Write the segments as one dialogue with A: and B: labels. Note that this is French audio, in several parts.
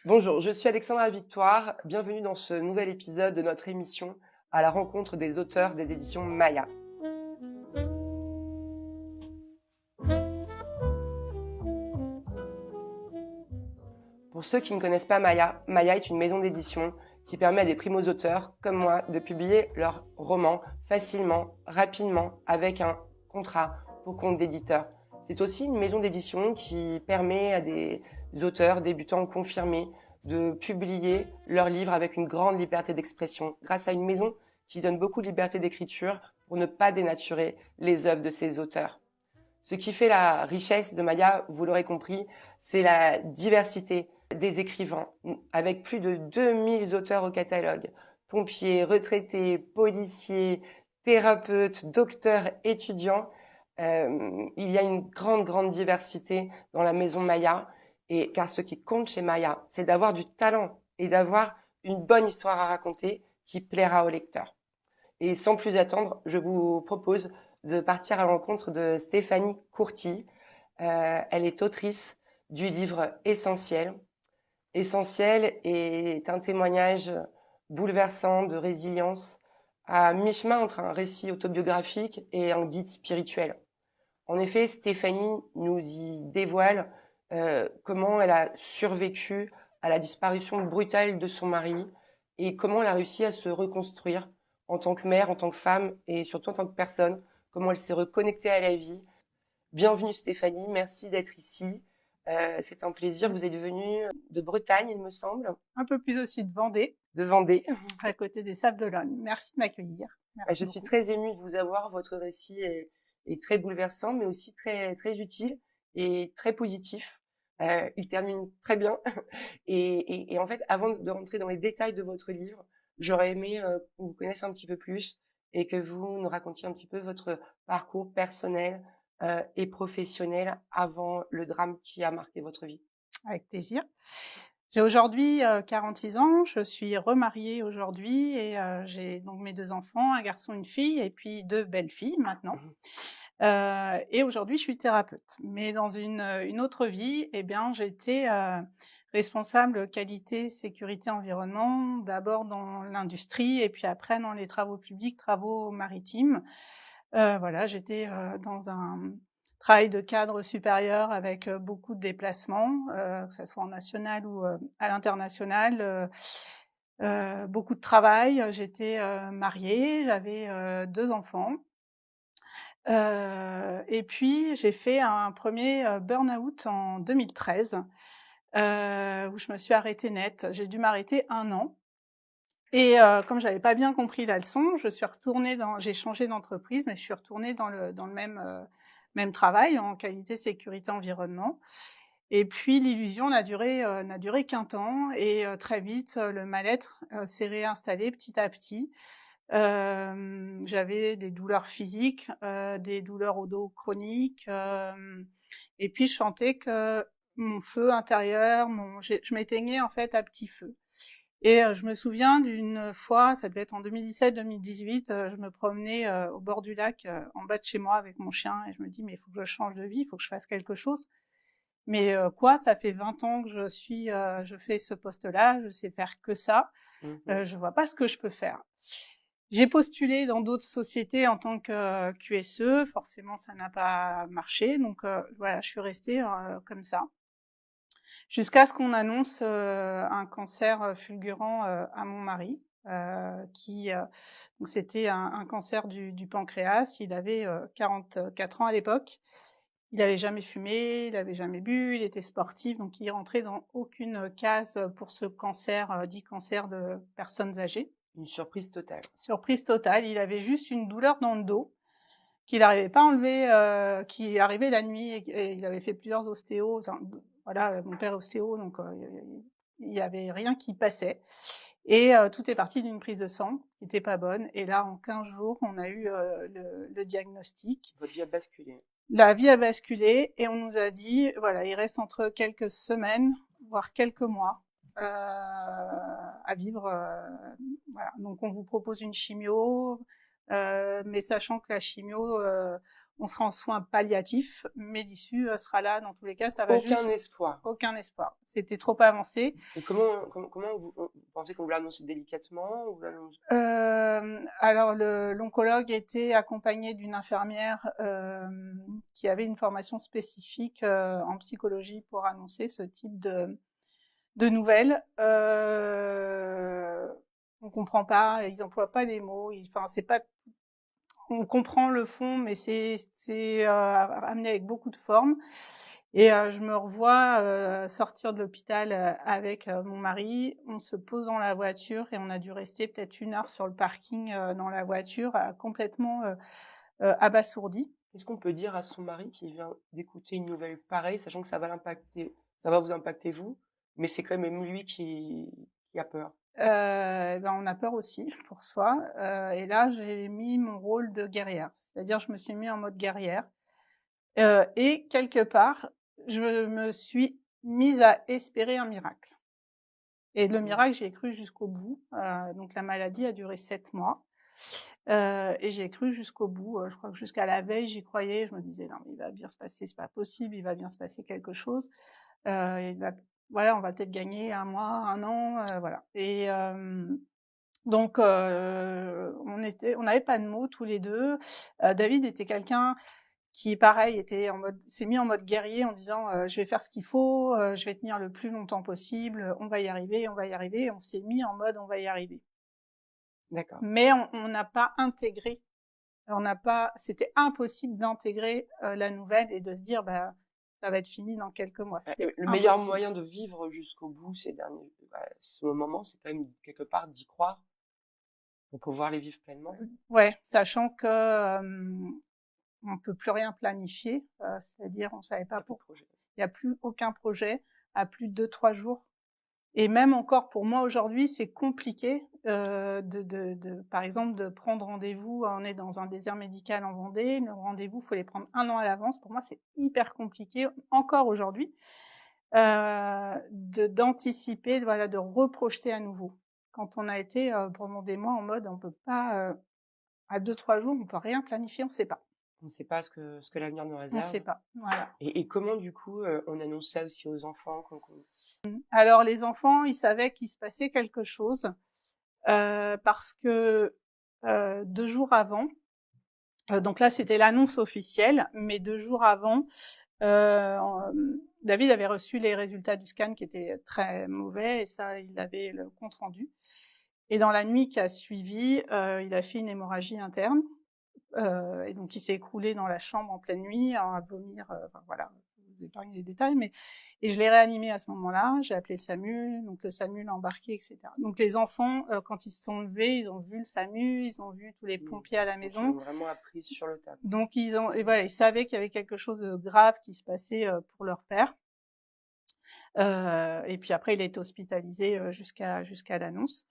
A: Bonjour, je suis Alexandra Victoire. Bienvenue dans ce nouvel épisode de notre émission à la rencontre des auteurs des éditions Maya. Pour ceux qui ne connaissent pas Maya, Maya est une maison d'édition qui permet à des primo-auteurs comme moi de publier leurs romans facilement, rapidement, avec un contrat pour compte d'éditeur. C'est aussi une maison d'édition qui permet à des auteurs débutants confirmés de publier leurs livres avec une grande liberté d'expression, grâce à une maison qui donne beaucoup de liberté d'écriture pour ne pas dénaturer les œuvres de ces auteurs. Ce qui fait la richesse de Maya, vous l'aurez compris, c'est la diversité des écrivains, avec plus de 2000 auteurs au catalogue. Pompiers, retraités, policiers, thérapeutes, docteurs, étudiants. Il y a une grande diversité dans la maison Maya. Et car ce qui compte chez Maya, c'est d'avoir du talent et d'avoir une bonne histoire à raconter qui plaira au lecteur. Et sans plus attendre, je vous propose de partir à la rencontre de Stéphanie Courty. Elle est autrice du livre Essentiel. Essentiel est un témoignage bouleversant de résilience à mi-chemin entre un récit autobiographique et un guide spirituel. En effet, Stéphanie nous y dévoile comment elle a survécu à la disparition brutale de son mari et comment elle a réussi à se reconstruire en tant que mère, en tant que femme et surtout en tant que personne, comment elle s'est reconnectée à la vie. Bienvenue Stéphanie, merci d'être ici. C'est un plaisir, vous êtes venue de Bretagne, il me semble.
B: Un peu plus au sud, Vendée,
A: De Vendée.
B: à côté des Sables d'Olonne. Merci de m'accueillir. Merci
A: Je suis
B: beaucoup.
A: très émue de vous avoir. Votre récit est très bouleversant, mais aussi très utile et très positif. Il termine très bien. Et en fait, avant de rentrer dans les détails de votre livre, j'aurais aimé qu'on vous connaisse un petit peu plus et que vous nous racontiez un petit peu votre parcours personnel et professionnel avant le drame qui a marqué votre vie.
B: Avec plaisir. J'ai aujourd'hui 46 ans, je suis remariée aujourd'hui et j'ai donc mes 2 enfants, un garçon, une fille et puis 2 belles filles maintenant. Et aujourd'hui, je suis thérapeute. Mais dans une autre vie, eh bien, j'étais responsable qualité, sécurité, environnement, d'abord dans l'industrie et puis après dans les travaux publics, travaux maritimes. Voilà, j'étais dans un travail de cadre supérieur avec beaucoup de déplacements, que ce soit en national ou à l'international. Beaucoup de travail. J'étais mariée, j'avais 2 enfants. Et puis j'ai fait un premier burn-out en 2013, où je me suis arrêtée net. J'ai dû m'arrêter 1 an et comme j'avais pas bien compris la leçon, j'ai changé d'entreprise, mais je suis retournée dans le même travail en qualité, sécurité, environnement. Et puis l'illusion n'a duré qu'1 temps et très vite, le mal-être s'est réinstallé petit à petit. J'avais des douleurs physiques, des douleurs au dos chroniques, et puis je sentais que mon feu intérieur, je m'éteignais en fait à petit feu. Et je me souviens d'une fois, ça devait être en 2017-2018, je me promenais au bord du lac, en bas de chez moi avec mon chien, et je me dis mais il faut que je change de vie, il faut que je fasse quelque chose. Mais quoi, ça fait 20 ans que je fais ce poste-là, je sais faire que ça, je vois pas ce que je peux faire. J'ai postulé dans d'autres sociétés en tant que QSE, forcément ça n'a pas marché, donc voilà, je suis restée comme ça. Jusqu'à ce qu'on annonce un cancer fulgurant à mon mari, donc c'était un cancer du pancréas. Il avait 44 ans à l'époque. Il avait jamais fumé, il avait jamais bu, il était sportif, donc il rentrait dans aucune case pour ce cancer, dit cancer de personnes âgées.
A: Une surprise totale.
B: Surprise totale, il avait juste une douleur dans le dos qu'il n'arrivait pas à enlever, qui arrivait la nuit et il avait fait plusieurs ostéos. Enfin, voilà, mon père est ostéo, donc il y avait rien qui passait. Et tout est parti d'une prise de sang qui était pas bonne. Et là, en 15 jours, on a eu le diagnostic.
A: Votre vie a basculé.
B: La vie a basculé et on nous a dit, voilà, il reste entre quelques semaines, voire quelques mois à vivre. Voilà. Donc on vous propose une chimio, mais sachant que la chimio, on sera en soins palliatifs, mais l'issue sera là dans tous les cas. Ça va
A: Aucun espoir.
B: Aucun espoir. C'était trop avancé.
A: Et comment vous pensez qu'on vous l'a annoncé délicatement ou
B: Alors l'oncologue était accompagné d'une infirmière qui avait une formation spécifique en psychologie pour annoncer ce type de nouvelles. On comprend pas, ils emploient pas les mots. Enfin, c'est pas. On comprend le fond, mais c'est amené avec beaucoup de forme. Et je me revois sortir de l'hôpital avec mon mari. On se pose dans la voiture et on a dû rester peut-être 1 heure sur le parking dans la voiture, complètement abasourdi.
A: Qu'est-ce qu'on peut dire à son mari qui vient d'écouter une nouvelle pareille, sachant que ça va vous impacter vous, mais c'est quand même lui qui a peur.
B: On a peur aussi pour soi. Et là, j'ai mis mon rôle de guerrière, c'est-à-dire je me suis mis en mode guerrière. Et quelque part, je me suis mise à espérer un miracle. Et le miracle, j'y ai cru jusqu'au bout. Donc la maladie a duré 7 mois. Et j'ai cru jusqu'au bout. Je crois que jusqu'à la veille, j'y croyais. Je me disais, non, mais il va bien se passer, c'est pas possible, il va bien se passer quelque chose. Voilà, on va peut-être gagner 1 mois, 1 an, voilà. Et donc on n'avait pas de mots tous les deux. David était quelqu'un qui, pareil, s'est mis en mode guerrier en disant je vais faire ce qu'il faut, je vais tenir le plus longtemps possible, on va y arriver, on va y arriver. Et on s'est mis en mode on va y arriver.
A: D'accord.
B: Mais on n'a pas intégré. C'était impossible d'intégrer la nouvelle et de se dire ça va être fini dans quelques mois.
A: Le meilleur moyen de vivre jusqu'au bout ce moment, c'est quand même quelque part d'y croire pour pouvoir les vivre pleinement.
B: Ouais, sachant que on peut plus rien planifier, c'est-à-dire on savait pas il y a plus aucun projet à plus de 2-3 jours. Et même encore pour moi aujourd'hui, c'est compliqué par exemple de prendre rendez-vous. On est dans un désert médical en Vendée, nos rendez-vous, faut les prendre 1 an à l'avance. Pour moi, c'est hyper compliqué encore aujourd'hui d'anticiper, voilà, de reprojeter à nouveau. Quand on a été pendant des mois en mode, on peut pas à 2-3 jours, on peut rien planifier, on sait pas.
A: On ne sait pas ce que l'avenir nous réserve.
B: On sait pas, voilà.
A: Et comment du coup on annonce ça aussi aux enfants
B: Alors les enfants, ils savaient qu'il se passait quelque chose parce que 2 jours avant, donc là c'était l'annonce officielle, mais 2 jours avant, David avait reçu les résultats du scan qui étaient très mauvais et ça, il avait le compte rendu. Et dans la nuit qui a suivi, il a fait une hémorragie interne. Et donc il s'est écroulé dans la chambre en pleine nuit à vomir. Enfin voilà, je vous épargne les détails, et je l'ai réanimé à ce moment-là. J'ai appelé le SAMU, donc le SAMU l'a embarqué, etc. Donc les enfants, quand ils se sont levés, ils ont vu le SAMU, ils ont vu tous les pompiers à la maison.
A: Ils ont vraiment appris sur le tas.
B: Donc ils savaient qu'il y avait quelque chose de grave qui se passait pour leur père. Et puis après, il a été hospitalisé jusqu'à l'annonce.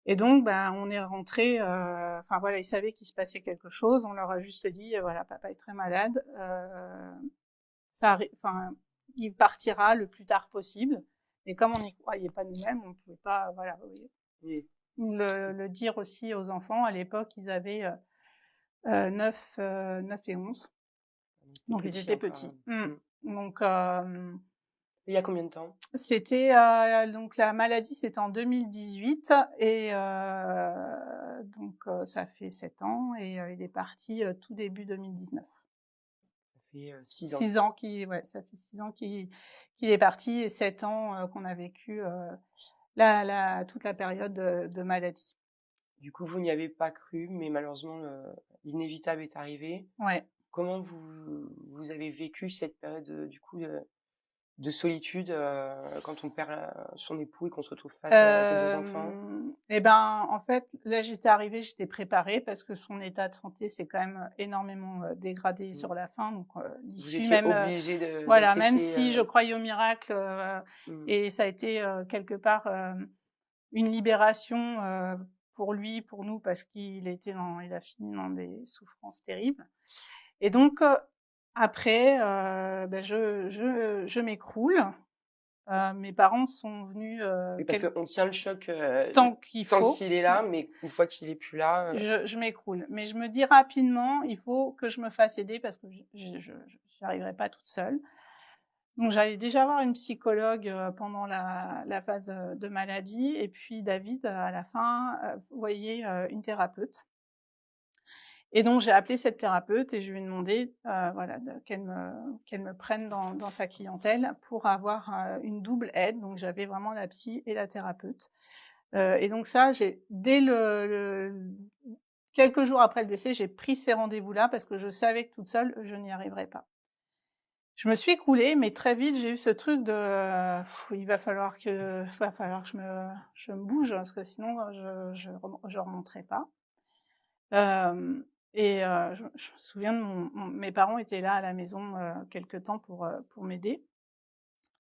B: Et donc, on est rentré. Ils savaient qu'il se passait quelque chose. On leur a juste dit, voilà, papa est très malade. Il partira le plus tard possible. Et comme on n'y croyait pas nous-mêmes, on pouvait pas, voilà, le dire aussi aux enfants. À l'époque, ils avaient 9 et 11. Donc ils étaient petits. Donc
A: il y a combien de temps?
B: C'était donc la maladie, c'était en 2018 et ça fait 7 ans et il est parti tout début 2019.
A: Ça fait 6 ans.
B: 6 ans ça fait 6 ans qu'il est parti et 7 ans qu'on a vécu toute la période de maladie.
A: Du coup, vous n'y avez pas cru, mais malheureusement, l'inévitable est arrivé.
B: Ouais.
A: Comment vous avez vécu cette période du coup de solitude quand on perd son époux et qu'on se retrouve face à ses 2 enfants?
B: En fait, là, j'étais préparée parce que son état de santé s'est quand même énormément dégradé sur la fin. Donc,
A: l'issue même obligée de
B: voilà, même si je croyais au miracle et ça a été quelque part une libération pour lui, pour nous, parce qu'il a fini dans des souffrances terribles. Et donc après, je m'écroule Mes parents sont venus
A: Oui, parce qu'on tient le choc
B: tant qu'il
A: tant
B: faut.
A: qu'il est là, mais une fois qu'il est plus là.
B: Je m'écroule. Mais je me dis rapidement, il faut que je me fasse aider parce que j'y arriverai pas toute seule. Donc j'allais déjà voir une psychologue pendant la phase de maladie, et puis David à la fin voyait une thérapeute. Et donc j'ai appelé cette thérapeute et je lui ai demandé voilà, qu'elle me prenne dans sa clientèle pour avoir une double aide. Donc j'avais vraiment la psy et la thérapeute. Et donc ça, dès quelques jours après le décès, j'ai pris ces rendez-vous-là parce que je savais que toute seule, je n'y arriverais pas. Je me suis écroulée, mais très vite, j'ai eu ce truc de il va falloir que je me bouge parce que sinon je remonterai pas. Je me souviens de mes parents étaient là à la maison quelque temps pour m'aider.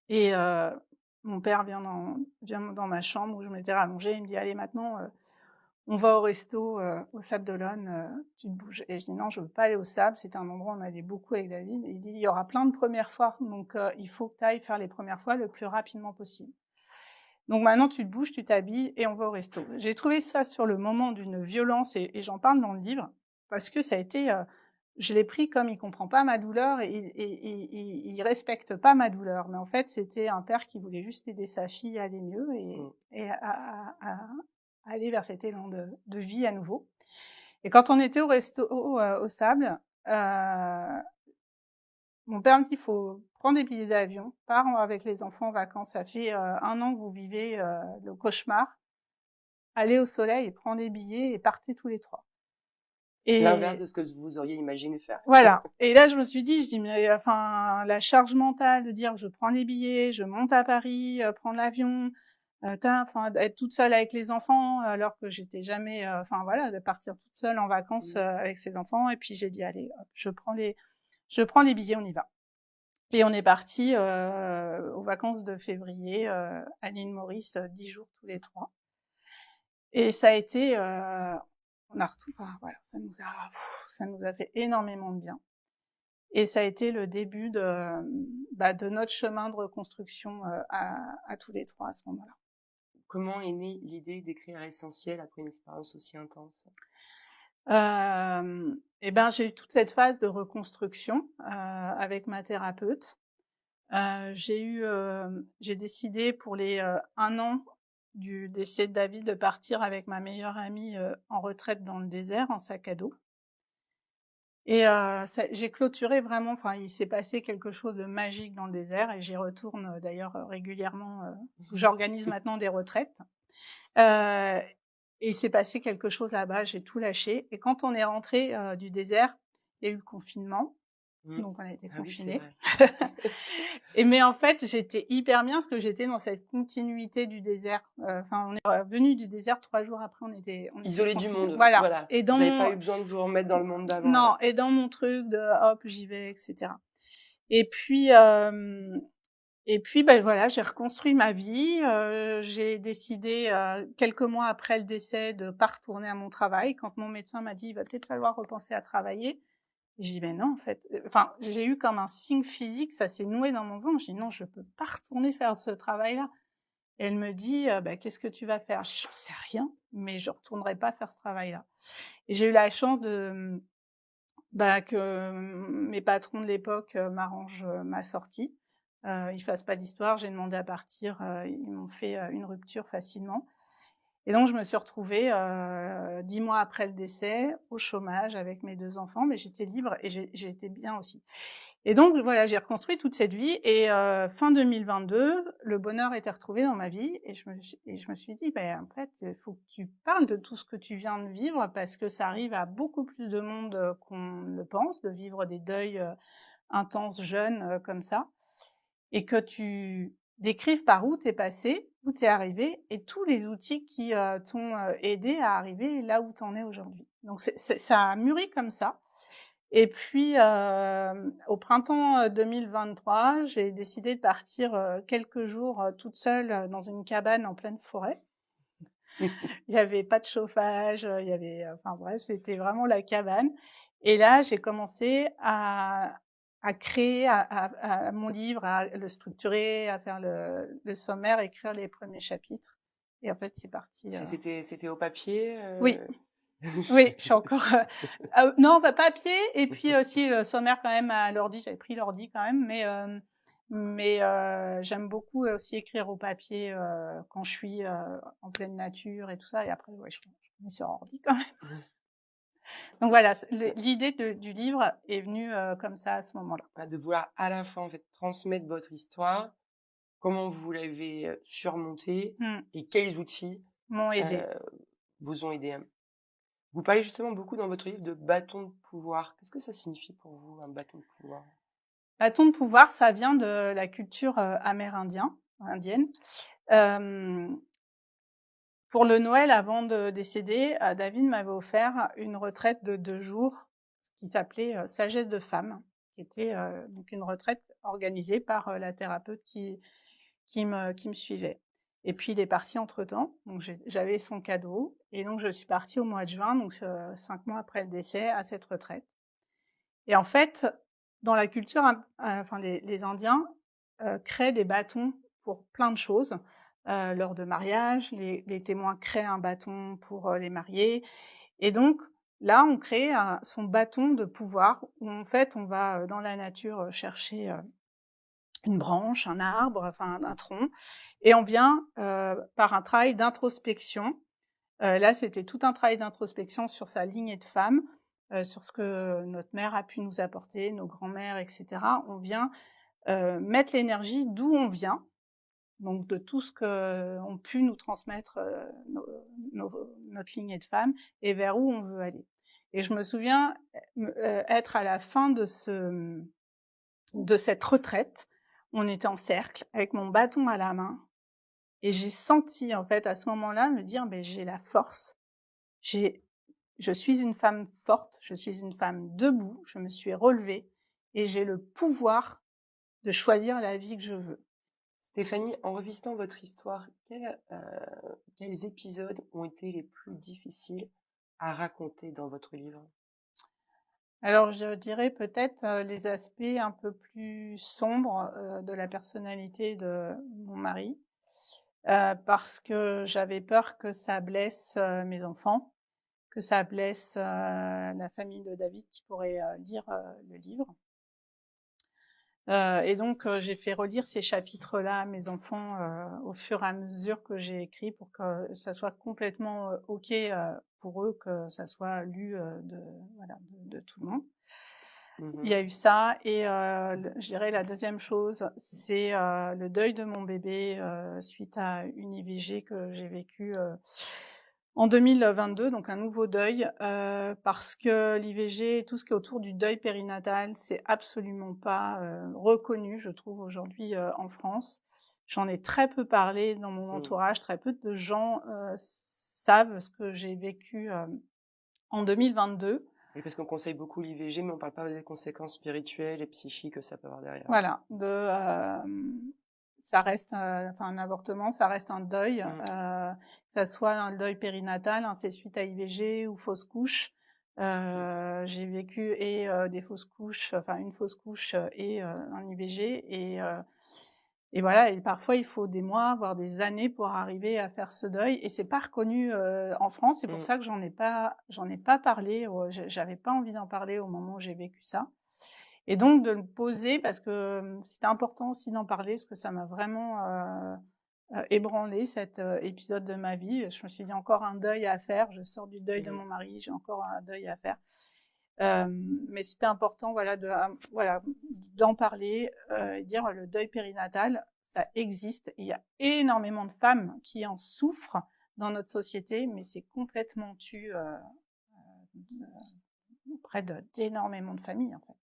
B: Et mon père vient dans ma chambre où je m'étais rallongée. Il me dit allez, maintenant on va au resto au Sable d'Olonne, tu te bouges. Et je dis non, je veux pas aller au Sable, c'était un endroit où on allait beaucoup avec David. Et il dit il y aura plein de premières fois, donc il faut que tu ailles faire les premières fois le plus rapidement possible. Donc maintenant tu te bouges, tu t'habilles et on va au resto. J'ai trouvé ça sur le moment d'une violence, et j'en parle dans le livre parce que ça a été je l'ai pris comme il comprend pas ma douleur et il respecte pas ma douleur. Mais en fait, c'était un père qui voulait juste aider sa fille à aller mieux et à aller vers cet élan de vie à nouveau. Et quand on était au resto au Sable, mon père me dit il faut prendre des billets d'avion, pars avec les enfants en vacances. Ça fait 1 an que vous vivez le cauchemar. Allez au soleil et prends des billets et partez tous les 3. Et
A: l'inverse de ce que vous auriez imaginé faire.
B: Voilà. Et là, je me suis dit, mais enfin, la charge mentale de dire je prends les billets, je monte à Paris, prendre l'avion, enfin, être toute seule avec les enfants, alors que j'étais jamais, enfin voilà, de partir toute seule en vacances avec ses enfants. Et puis j'ai dit allez, hop, je prends les billets, on y va. Et on est parti aux vacances de février à l'île Maurice, 10 jours tous les 3. Et ça a été, on a voilà, ça nous a fait énormément de bien. Et ça a été le début de notre chemin de reconstruction à tous les 3 à ce moment-là.
A: Comment est née l'idée d'écrire Essentiel après une expérience aussi intense?
B: J'ai eu toute cette phase de reconstruction avec ma thérapeute. J'ai décidé pour les 1 an du décès de David de partir avec ma meilleure amie en retraite dans le désert en sac à dos. Et j'ai clôturé vraiment, enfin il s'est passé quelque chose de magique dans le désert et j'y retourne d'ailleurs régulièrement, où j'organise maintenant des retraites. Et il s'est passé quelque chose là-bas, j'ai tout lâché. Et quand on est rentré du désert, il y a eu le confinement. Donc on a été confinés.
A: Oui,
B: Mais en fait, j'étais hyper bien parce que j'étais dans cette continuité du désert. Enfin, on est revenu du désert 3 jours après, on était
A: isolé du monde.
B: Voilà.
A: Et vous n'avez pas eu besoin de vous remettre dans le monde d'avant.
B: Non, et dans mon truc de hop, j'y vais, etc. Et puis voilà, j'ai reconstruit ma vie. J'ai décidé quelques mois après le décès de pas retourner à mon travail. Quand mon médecin m'a dit il va peut-être falloir repenser à travailler. J'ai dit, mais non, en fait. Enfin, j'ai eu comme un signe physique, ça s'est noué dans mon ventre. J'ai dit, non, je peux pas retourner faire ce travail-là. Et elle me dit, qu'est-ce que tu vas faire? Je dis, j'en sais rien, mais je retournerai pas faire ce travail-là. Et j'ai eu la chance que mes patrons de l'époque m'arrangent ma sortie. Ils fassent pas d'histoire, j'ai demandé à partir, ils m'ont fait une rupture facilement. Et donc, je me suis retrouvée 10 mois après le décès, au chômage avec mes 2 enfants, mais j'étais libre et j'étais bien aussi. Et donc, voilà, j'ai reconstruit toute cette vie. Et fin 2022, le bonheur était retrouvé dans ma vie. Et je me suis dit, en fait, il faut que tu parles de tout ce que tu viens de vivre parce que ça arrive à beaucoup plus de monde qu'on le pense, de vivre des deuils intenses, jeunes, comme ça. Et que tu décrives par où t'es passé, où t'es arrivé, et tous les outils qui t'ont aidé à arriver là où t'en es aujourd'hui. Donc ça a mûri comme ça. Et puis au printemps 2023, j'ai décidé de partir quelques jours toute seule dans une cabane en pleine forêt. Il y avait pas de chauffage, il y avait, enfin bref, c'était vraiment la cabane. Et là, j'ai commencé à à créer mon livre, à le structurer, à faire le sommaire, écrire les premiers chapitres. Et en fait, c'est parti.
A: C'était au papier
B: Oui. Oui, je suis encore non, pas papier et puis aussi le sommaire quand même à l'ordi. J'avais pris l'ordi quand même, mais j'aime beaucoup aussi écrire au papier quand je suis en pleine nature et tout ça. Et après, ouais, je mets sur ordi quand même. Donc voilà, l'idée du livre est venue comme ça à ce moment-là.
A: De vouloir à la fin en fait transmettre votre histoire, comment vous l'avez surmontée et quels outils
B: m'ont aidé.
A: vous ont aidé. Vous parlez justement beaucoup dans votre livre de bâton de pouvoir. Qu'est-ce que ça signifie pour vous, un bâton de pouvoir?
B: Bâton de pouvoir, ça vient de la culture indienne. Pour le Noël, avant de décéder, David m'avait offert une retraite de 2 jours qui s'appelait Sagesse de femme, qui était donc une retraite organisée par la thérapeute qui me suivait. Et puis il est parti entre-temps, donc j'avais son cadeau, et donc je suis partie au mois de juin, donc 5 mois après le décès, à cette retraite. Et en fait, dans la culture, enfin les Indiens créent des bâtons pour plein de choses. Lors de mariage, les témoins créent un bâton pour les mariés. Et donc, là, on crée son bâton de pouvoir, où en fait, on va dans la nature chercher une branche, un arbre, enfin un tronc, et on vient par un travail d'introspection. Là, c'était tout un travail d'introspection sur sa lignée de femme, sur ce que notre mère a pu nous apporter, nos grands-mères, etc. On vient mettre l'énergie d'où on vient, donc de tout ce qu'ont pu nous transmettre notre lignée de femme et vers où on veut aller. Et je me souviens être à la fin de cette retraite. On était en cercle avec mon bâton à la main et j'ai senti en fait à ce moment-là me dire ben j'ai la force, je suis une femme forte, je suis une femme debout, je me suis relevée et j'ai le pouvoir de choisir la vie que je veux.
A: Stéphanie, en revisitant votre histoire, quels épisodes ont été les plus difficiles à raconter dans votre livre?
B: Alors, je dirais peut-être les aspects un peu plus sombres de la personnalité de mon mari, parce que j'avais peur que ça blesse mes enfants, que ça blesse la famille de David qui pourrait lire le livre. Et donc, j'ai fait relire ces chapitres-là à mes enfants au fur et à mesure que j'ai écrit pour que ça soit complètement OK pour eux, que ça soit lu de tout le monde. Il y a eu ça et je dirais la deuxième chose, c'est le deuil de mon bébé suite à une IVG que j'ai vécue en 2022, donc un nouveau deuil, parce que l'IVG, tout ce qui est autour du deuil périnatal, c'est absolument pas reconnu, je trouve, aujourd'hui en France. J'en ai très peu parlé dans mon entourage, très peu de gens savent ce que j'ai vécu en 2022.
A: Oui, parce qu'on conseille beaucoup l'IVG, mais on ne parle pas des conséquences spirituelles et psychiques que ça peut avoir derrière.
B: Voilà, ça reste, un avortement, ça reste un deuil, que ça soit un deuil périnatal, c'est suite à IVG ou fausse couche. J'ai vécu et des fausses couches, enfin une fausse couche et un IVG et voilà. Et parfois il faut des mois, voire des années pour arriver à faire ce deuil. Et c'est pas reconnu en France. C'est pour ça que j'en ai pas parlé. J'avais pas envie d'en parler au moment où j'ai vécu ça. Et donc de le poser parce que c'était important aussi d'en parler parce que ça m'a vraiment ébranlé cet épisode de ma vie. Je me suis dit encore un deuil à faire. Je sors du deuil de mon mari, j'ai encore un deuil à faire. Mais c'était important, d'en parler et dire le deuil périnatal, ça existe. Il y a énormément de femmes qui en souffrent dans notre société, mais c'est complètement tu auprès d'énormément de familles en fait.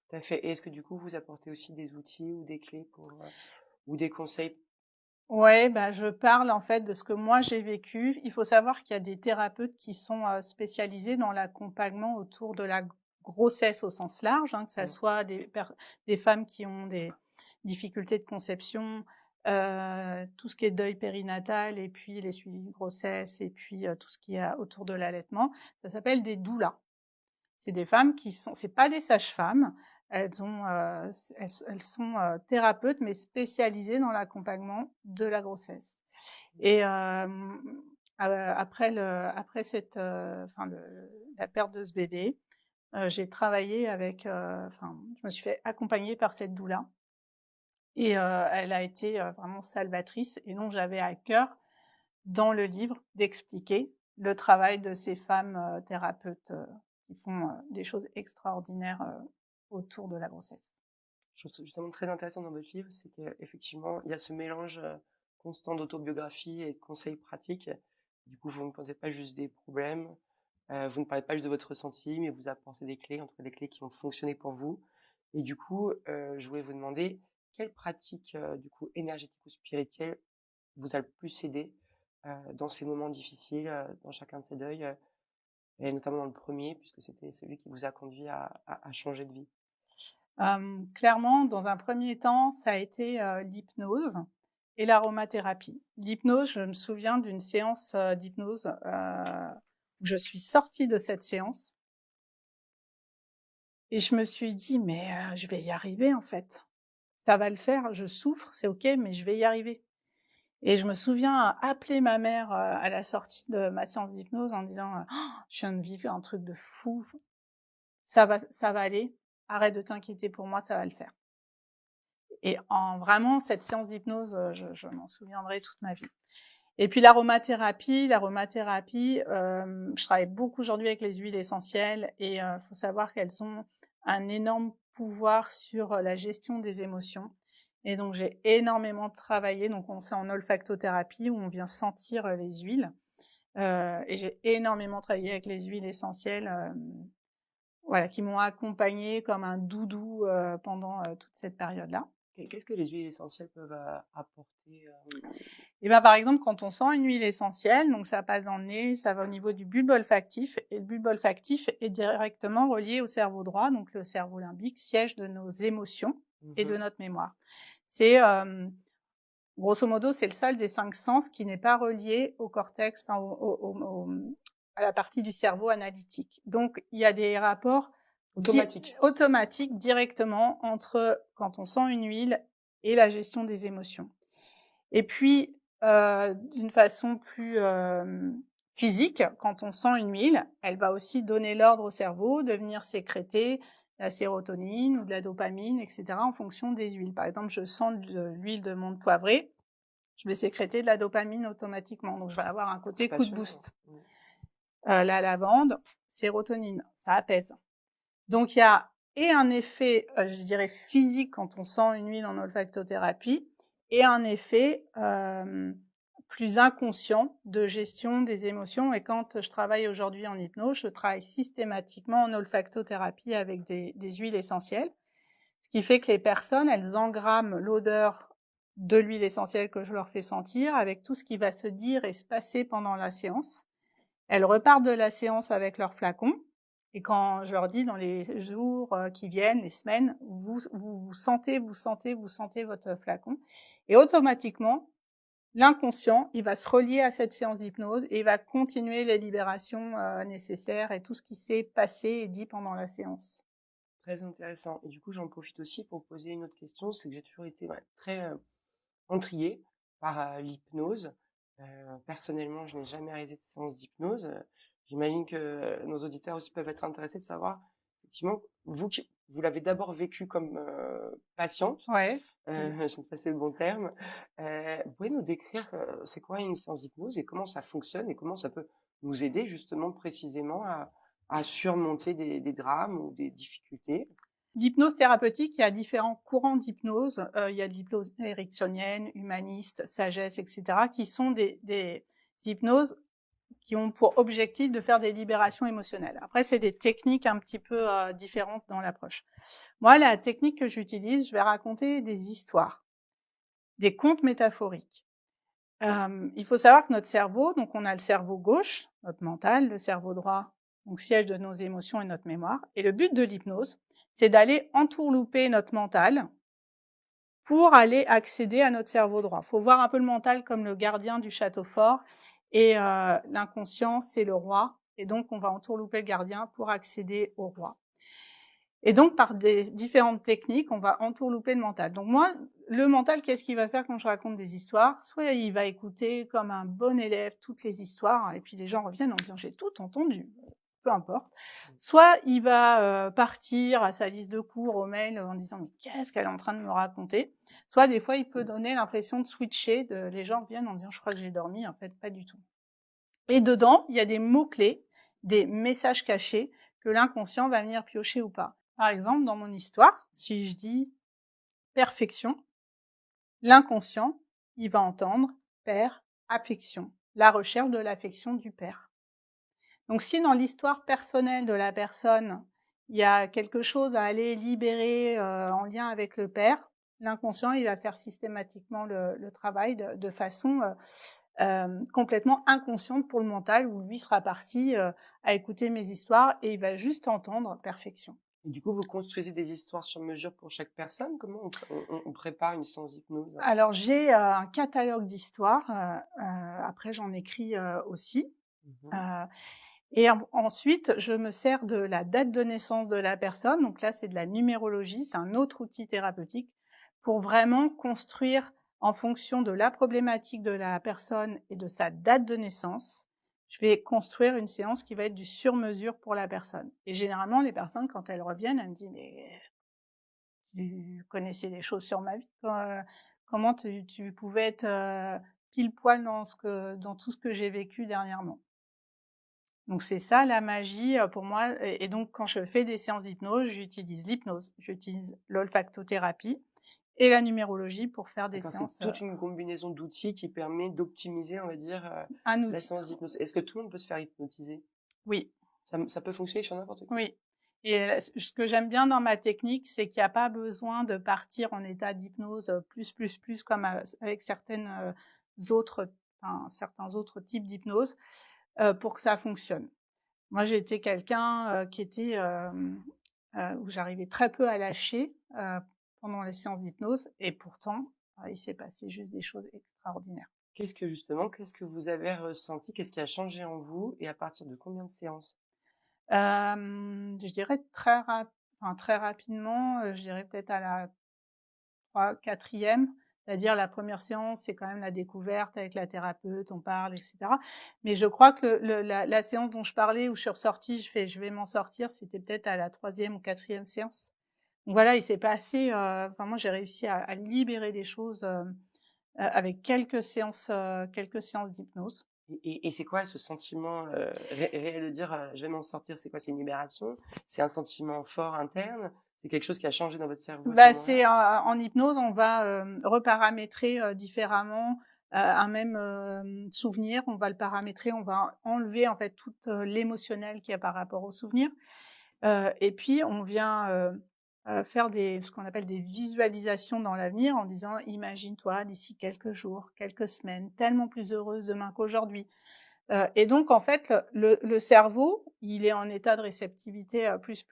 A: Tout à fait. Et est-ce que du coup vous apportez aussi des outils ou des clés ou des conseils?
B: Ouais, je parle en fait de ce que moi j'ai vécu. Il faut savoir qu'il y a des thérapeutes qui sont spécialisés dans l'accompagnement autour de la grossesse au sens large, que ça soit des femmes qui ont des difficultés de conception, tout ce qui est deuil périnatal et puis les suivis de grossesse et puis tout ce qui est autour de l'allaitement. Ça s'appelle des doulas. C'est des femmes c'est pas des sages-femmes, elles sont thérapeutes, mais spécialisées dans l'accompagnement de la grossesse. Et après la perte de ce bébé, j'ai travaillé avec, je me suis fait accompagner par cette doula. Et elle a été vraiment salvatrice. Et donc, j'avais à cœur, dans le livre, d'expliquer le travail de ces femmes thérapeutes qui font des choses extraordinaires autour de la grossesse.
A: Je trouve ça justement très intéressant dans votre livre, c'est qu'effectivement, il y a ce mélange constant d'autobiographie et de conseils pratiques. Du coup, vous ne posez pas juste des problèmes, vous ne parlez pas juste de votre ressenti, mais vous apportez des clés, en tout cas des clés qui ont fonctionné pour vous. Et du coup, je voulais vous demander quelle pratique du coup énergétique ou spirituelle vous a le plus aidé dans ces moments difficiles, dans chacun de ces deuils, et notamment dans le premier, puisque c'était celui qui vous a conduit à changer de vie.
B: Clairement, dans un premier temps, ça a été l'hypnose et l'aromathérapie. L'hypnose, je me souviens d'une séance d'hypnose où je suis sortie de cette séance et je me suis dit, mais je vais y arriver en fait. Ça va le faire, je souffre, c'est ok, mais je vais y arriver. Et je me souviens appeler ma mère à la sortie de ma séance d'hypnose en disant je viens de vivre un truc de fou, ça va aller, arrête de t'inquiéter pour moi, ça va le faire. Et vraiment, cette séance d'hypnose, je m'en souviendrai toute ma vie. Et puis l'aromathérapie, je travaille beaucoup aujourd'hui avec les huiles essentielles et faut savoir qu'elles ont un énorme pouvoir sur la gestion des émotions. Et donc j'ai énormément travaillé, donc on sait en olfactothérapie où on vient sentir les huiles. Et j'ai énormément travaillé avec les huiles essentielles, qui m'ont accompagnée comme un doudou pendant toute cette période-là.
A: Qu'est-ce que les huiles essentielles peuvent apporter
B: Et par exemple, quand on sent une huile essentielle, donc ça passe dans le nez, ça va au niveau du bulbe olfactif, et le bulbe olfactif est directement relié au cerveau droit, donc le cerveau limbique, siège de nos émotions et de notre mémoire. C'est grosso modo, c'est le seul des 5 sens qui n'est pas relié au cortex, à la partie du cerveau analytique. Donc il y a des rapports automatiques directement entre quand on sent une huile et la gestion des émotions. Et puis, d'une façon plus physique, quand on sent une huile, elle va aussi donner l'ordre au cerveau de venir sécréter la sérotonine ou de la dopamine, etc., en fonction des huiles. Par exemple, je sens de l'huile de menthe poivrée, je vais sécréter de la dopamine automatiquement. Donc, je vais avoir un côté coup de boost. La lavande, sérotonine, ça apaise. Donc, il y a un effet, je dirais, physique quand on sent une huile en olfactothérapie, et un effet plus inconscient de gestion des émotions. Et quand je travaille aujourd'hui en hypnose, je travaille systématiquement en olfactothérapie avec des huiles essentielles, ce qui fait que les personnes, elles engramment l'odeur de l'huile essentielle que je leur fais sentir avec tout ce qui va se dire et se passer pendant la séance. Elles repartent de la séance avec leur flacon. Et quand je leur dis dans les jours qui viennent, les semaines, vous sentez votre flacon. Et automatiquement, l'inconscient, il va se relier à cette séance d'hypnose et il va continuer les libérations nécessaires et tout ce qui s'est passé et dit pendant la séance.
A: Très intéressant. Et du coup, j'en profite aussi pour poser une autre question. C'est que j'ai toujours été très intriguée par l'hypnose. Personnellement, je n'ai jamais réalisé de séance d'hypnose. J'imagine que nos auditeurs aussi peuvent être intéressés de savoir, effectivement, vous l'avez d'abord vécu comme patiente.
B: Ouais.
A: Je ne sais pas si c'est le bon terme. Vous pouvez nous décrire c'est quoi une séance d'hypnose et comment ça fonctionne et comment ça peut nous aider justement précisément à surmonter des drames ou des difficultés?
B: L'hypnose thérapeutique, il y a différents courants d'hypnose. Il y a de l'hypnose ericksonienne, humaniste, sagesse, etc., qui sont des hypnoses qui ont pour objectif de faire des libérations émotionnelles. Après, c'est des techniques un petit peu différentes dans l'approche. Moi, la technique que j'utilise, je vais raconter des histoires, des contes métaphoriques. Il faut savoir que notre cerveau, donc on a le cerveau gauche, notre mental, le cerveau droit, donc siège de nos émotions et notre mémoire. Et le but de l'hypnose, c'est d'aller entourlouper notre mental pour aller accéder à notre cerveau droit. Il faut voir un peu le mental comme le gardien du château fort et l'inconscient, c'est le roi. Et donc, on va entourlouper le gardien pour accéder au roi. Et donc, par des différentes techniques, on va entourlouper le mental. Donc moi, le mental, qu'est-ce qu'il va faire quand je raconte des histoires? Soit il va écouter comme un bon élève toutes les histoires, et puis les gens reviennent en disant j'ai tout entendu, peu importe. Soit il va partir à sa liste de cours, au mail, en disant mais qu'est-ce qu'elle est en train de me raconter? Soit des fois il peut donner l'impression de switcher, les gens reviennent en disant je crois que j'ai dormi, en fait pas du tout. Et dedans, il y a des mots-clés, des messages cachés que l'inconscient va venir piocher ou pas. Par exemple, dans mon histoire, si je dis perfection, l'inconscient, il va entendre père, affection, la recherche de l'affection du père. Donc si dans l'histoire personnelle de la personne, il y a quelque chose à aller libérer en lien avec le père, l'inconscient, il va faire systématiquement le travail de façon complètement inconsciente pour le mental, où lui sera parti à écouter mes histoires et il va juste entendre perfection.
A: Et du coup, vous construisez des histoires sur mesure pour chaque personne? Comment on prépare une séance d'hypnose?
B: Alors j'ai un catalogue d'histoires, après j'en écris aussi. Et ensuite, je me sers de la date de naissance de la personne. Donc là, c'est de la numérologie, c'est un autre outil thérapeutique pour vraiment construire en fonction de la problématique de la personne et de sa date de naissance. Je vais construire une séance qui va être du sur-mesure pour la personne. Et généralement, les personnes, quand elles reviennent, elles me disent « Mais tu connaissais des choses sur ma vie, comment tu pouvais être pile poil dans tout ce que j'ai vécu dernièrement ?» Donc c'est ça la magie pour moi. Et donc quand je fais des séances d'hypnose, j'utilise l'hypnose, j'utilise l'olfactothérapie et la numérologie pour faire des séances.
A: C'est toute une combinaison d'outils qui permet d'optimiser, on va dire, la séance d'hypnose. Est-ce que tout le monde peut se faire hypnotiser?
B: Oui.
A: Ça peut fonctionner sur n'importe qui?
B: Oui. Et ce que j'aime bien dans ma technique, c'est qu'il n'y a pas besoin de partir en état d'hypnose plus comme avec certains autres types d'hypnose pour que ça fonctionne. Moi, j'ai été quelqu'un qui était où j'arrivais très peu à lâcher pendant les séances d'hypnose, et pourtant, il s'est passé juste des choses extraordinaires.
A: Qu'est-ce que vous avez ressenti? Qu'est-ce qui a changé en vous et à partir de combien de séances?
B: Je dirais très rapidement, je dirais peut-être à la 4e, c'est-à-dire la première séance, c'est quand même la découverte avec la thérapeute, on parle, etc. Mais je crois que la séance dont je parlais, où je suis ressortie, je vais m'en sortir, c'était peut-être à la 3e ou 4e séance. Donc voilà, il s'est passé, moi j'ai réussi à libérer des choses avec quelques séances d'hypnose.
A: Et c'est quoi ce sentiment réel de dire je vais m'en sortir? C'est quoi? C'est une libération? C'est un sentiment fort interne? C'est quelque chose qui a changé dans votre cerveau à ce moment-là?
B: En hypnose, on va reparamétrer différemment un même souvenir. On va le paramétrer, on va enlever en fait tout l'émotionnel qu'il y a par rapport au souvenir. Et puis on vient faire ce qu'on appelle des visualisations dans l'avenir en disant imagine-toi d'ici quelques jours, quelques semaines, tellement plus heureuse demain qu'aujourd'hui. Et donc en fait le cerveau, il est en état de réceptivité plus,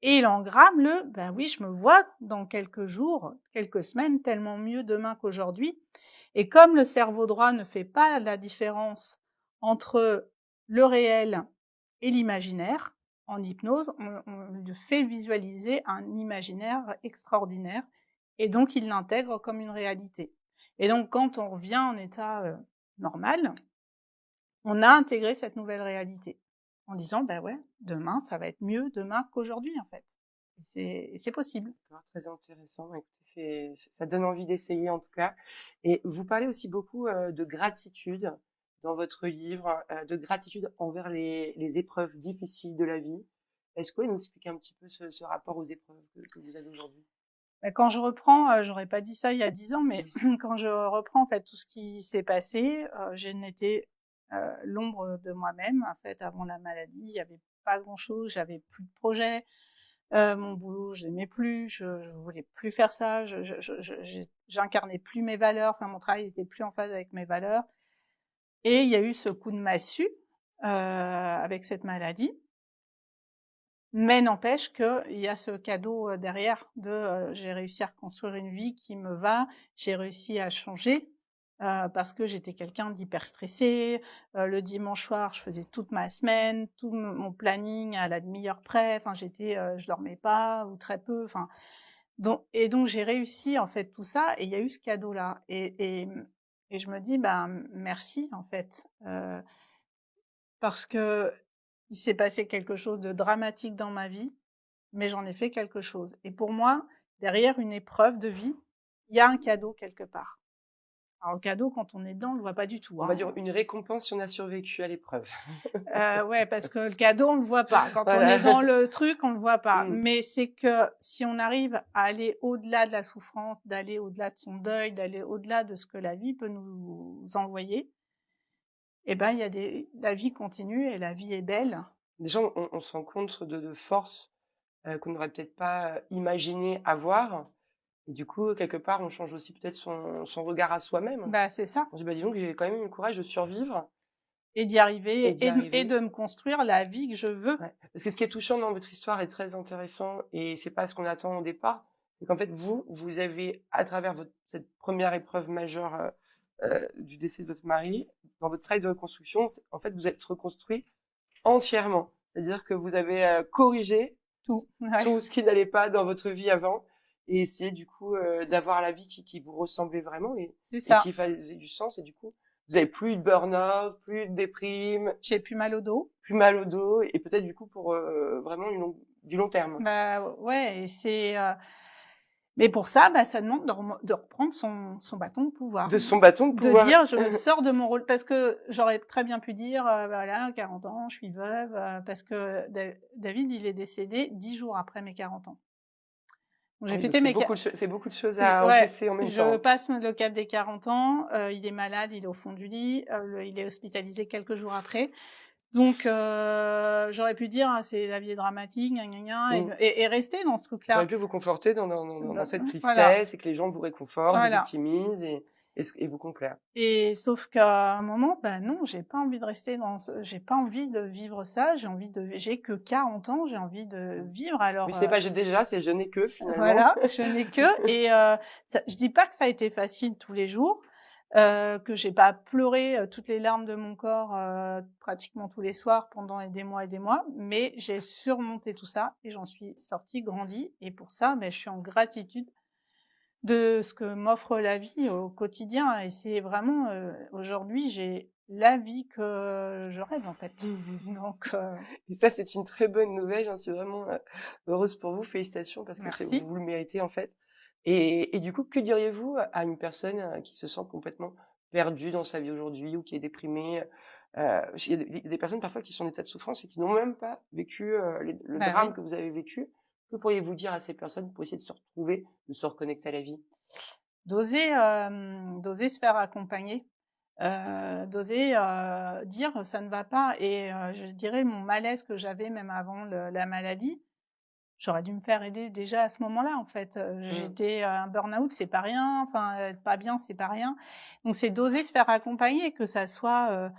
B: et il engramme ben oui, je me vois dans quelques jours, quelques semaines, tellement mieux demain qu'aujourd'hui. Et comme le cerveau droit ne fait pas la différence entre le réel et l'imaginaire, en hypnose, on le fait visualiser un imaginaire extraordinaire, et donc il l'intègre comme une réalité. Et donc quand on revient en état normal, on a intégré cette nouvelle réalité en disant ben ouais, demain ça va être mieux demain qu'aujourd'hui en fait. C'est possible.
A: Très intéressant. Écoutez, ça donne envie d'essayer en tout cas. Et vous parlez aussi beaucoup de gratitude dans votre livre, de gratitude envers les épreuves difficiles de la vie. Est-ce que vous pouvez nous expliquer un petit peu ce rapport aux épreuves que vous avez aujourd'hui?
B: Quand je reprends, j'aurais pas dit ça il y a 10 ans, mais quand je reprends en fait tout ce qui s'est passé, je n'étais l'ombre de moi-même. En fait, avant la maladie, il y avait pas grand-chose, j'avais plus de projet. Mon boulot, je l'aimais plus, je voulais plus faire ça, j'incarnais plus mes valeurs, enfin mon travail était plus en phase avec mes valeurs. Et il y a eu ce coup de massue avec cette maladie. Mais n'empêche qu'il y a ce cadeau derrière j'ai réussi à reconstruire une vie qui me va, j'ai réussi à changer parce que j'étais quelqu'un d'hyper stressé. Le dimanche soir, je faisais toute ma semaine, tout mon planning à la demi-heure près. Enfin, je dormais pas ou très peu. Enfin, donc j'ai réussi en fait tout ça et il y a eu ce cadeau-là. Et je me dis, ben merci en fait, parce que il s'est passé quelque chose de dramatique dans ma vie, mais j'en ai fait quelque chose. Et pour moi, derrière une épreuve de vie, il y a un cadeau quelque part. Alors le cadeau, quand on est dedans, on le voit pas du tout,
A: On va
B: hein.
A: dire une récompense si on a survécu à l'épreuve.
B: Ouais, parce que le cadeau, on le voit pas. Quand on
A: Voilà.
B: est dans le truc, on le voit pas.
A: Mmh.
B: Mais c'est que si on arrive à aller au-delà de la souffrance, d'aller au-delà de son deuil, d'aller au-delà de ce que la vie peut nous envoyer, eh ben, la vie continue et la vie est belle.
A: Déjà, on se rend compte de forces qu'on n'aurait peut-être pas imaginé avoir. Et du coup, quelque part, on change aussi peut-être son regard à soi-même.
B: Bah, c'est ça.
A: On se dit, bah, dis donc, j'ai quand même eu le courage de survivre
B: Et d'y
A: et
B: arriver
A: d'y
B: et
A: arriver.
B: de me construire la vie que je veux.
A: Ouais. Parce que ce qui est touchant dans votre histoire est très intéressant et c'est pas ce qu'on attend au départ. C'est qu'en fait, vous avez, à travers cette première épreuve majeure du décès de votre mari, dans votre travail de reconstruction, en fait, vous êtes reconstruit entièrement. C'est-à-dire que vous avez corrigé
B: Tout. Ouais.
A: tout ce qui n'allait pas dans votre vie avant et essayé du coup d'avoir la vie qui vous ressemblait vraiment
B: C'est
A: et
B: ça.
A: qui faisait du sens. Et du coup, vous avez plus de burn-out, plus de déprime,
B: J'ai plus mal au dos.
A: plus mal au dos et peut-être du coup pour vraiment du long terme.
B: Bah, ouais, mais pour ça, bah, ça demande de reprendre son bâton de pouvoir.
A: De son bâton de
B: De
A: pouvoir.
B: dire, je me sors de mon rôle. Parce que j'aurais très bien pu dire, voilà, 40 ans, je suis veuve, parce que David, il est décédé 10 jours après mes 40 ans. Donc,
A: Ah
B: j'ai
A: oui, donc
B: fêté
A: c'est beaucoup de choses à
B: ouais,
A: encaisser en même
B: je
A: temps.
B: passe le cap des 40 ans, il est malade, il est au fond du lit, il est hospitalisé quelques jours après. Donc, j'aurais pu dire: «Ah, c'est la vie est dramatique, gna gna gna»
A: Mm.
B: et rester dans ce
A: Vous auriez
B: truc-là.
A: pu vous conforter dans cette
B: Voilà,
A: tristesse et que les gens vous réconfortent, vous
B: voilà.
A: victimisent et vous complaire.
B: Et sauf qu'à un moment, bah non, j'ai pas envie de rester j'ai pas envie de vivre ça, j'ai que 40 ans, j'ai envie de vivre.
A: Oui,
B: Alors,
A: ce n'est pas j'ai déjà, c'est je n'ai que finalement.
B: voilà, je n'ai que et je dis pas que ça a été facile tous les jours, que j'ai pas pleuré toutes les larmes de mon corps pratiquement tous les soirs pendant et des mois, mais j'ai surmonté tout ça et j'en suis sortie grandie. Et pour ça, ben, je suis en gratitude de ce que m'offre la vie au quotidien. Et c'est vraiment, aujourd'hui, j'ai la vie que je rêve en fait. Donc,
A: Et ça, c'est une très bonne nouvelle. J'en suis vraiment heureuse pour vous. Félicitations parce que
B: merci.
A: vous le méritez en fait. Et du coup, que diriez-vous à une personne qui se sent complètement perdue dans sa vie aujourd'hui ou qui est déprimée il y a des personnes parfois qui sont en état de souffrance et qui n'ont même pas vécu le
B: Bah
A: drame
B: oui.
A: que vous avez vécu. Que pourriez-vous dire à ces personnes pour essayer de se retrouver, de se reconnecter à la vie?
B: D'oser se faire accompagner, d'oser dire ça ne va pas. Et je dirais mon malaise que j'avais même avant la maladie, j'aurais dû me faire aider déjà à ce moment-là en fait.
A: Mm.
B: J'étais un burn-out, c'est pas rien, enfin être pas bien, c'est pas rien. Donc c'est d'oser se faire accompagner, que ça soit